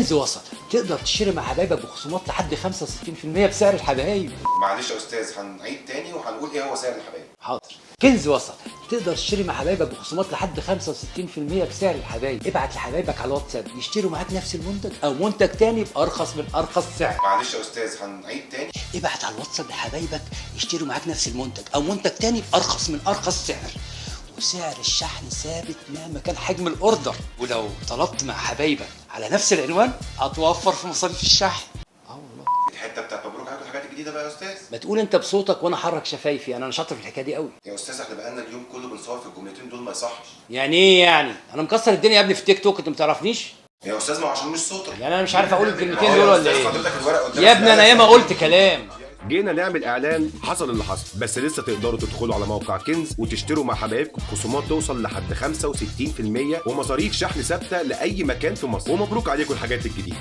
كنز وسط، تقدر تشتري مع حبايبك بخصومات لحد 65% بسعر الحبايب. معلش يا استاذ، هنعيد تاني وهنقول ايه هو سعر الحبايب. حاضر. كنز وسط، تقدر تشتري مع حبايبك بخصومات لحد 65% بسعر الحبايب. ابعت لحبايبك على الواتساب يشتروا معاك نفس المنتج او منتج تاني بارخص من ارخص سعر. معلش يا استاذ، هنعيد تاني. ابعت على الواتساب لحبايبك يشتروا معاك نفس المنتج او منتج تاني بارخص من ارخص سعر، وسعر الشحن ثابت مهما كان حجم الاوردر. ولو طلبت مع حبايبك على نفس العنوان هتوفر في مصاريف الشحن. والله الحته بتاعت مبروك عليكم الحاجات الجديده بقى يا استاذ. ما تقول انت بصوتك وانا احرك شفايفي، انا شاطر في الحكايه دي قوي. يا استاذ احنا بقالنا اليوم كله بنصور في الجملتين دول، ما يصحش. يعني ايه يعني؟ انا مكسر الدنيا يا ابني في تيك توك، انت ما تعرفنيش؟ يا استاذ ما هو عشان مش صوتك. يعني انا مش عارف اقول الكلمتين دول ولا ايه؟ حضرتك الورق قدامك يا ابني انا ياما قلت كلام. جينا نعمل اعلان، حصل اللي حصل، بس لسه تقدروا تدخلوا على موقع كنز وتشتروا مع حبايبكم بخصومات توصل لحد 65% ومصاريف شحن ثابته لاي مكان في مصر، ومبروك عليكم الحاجات الجديده.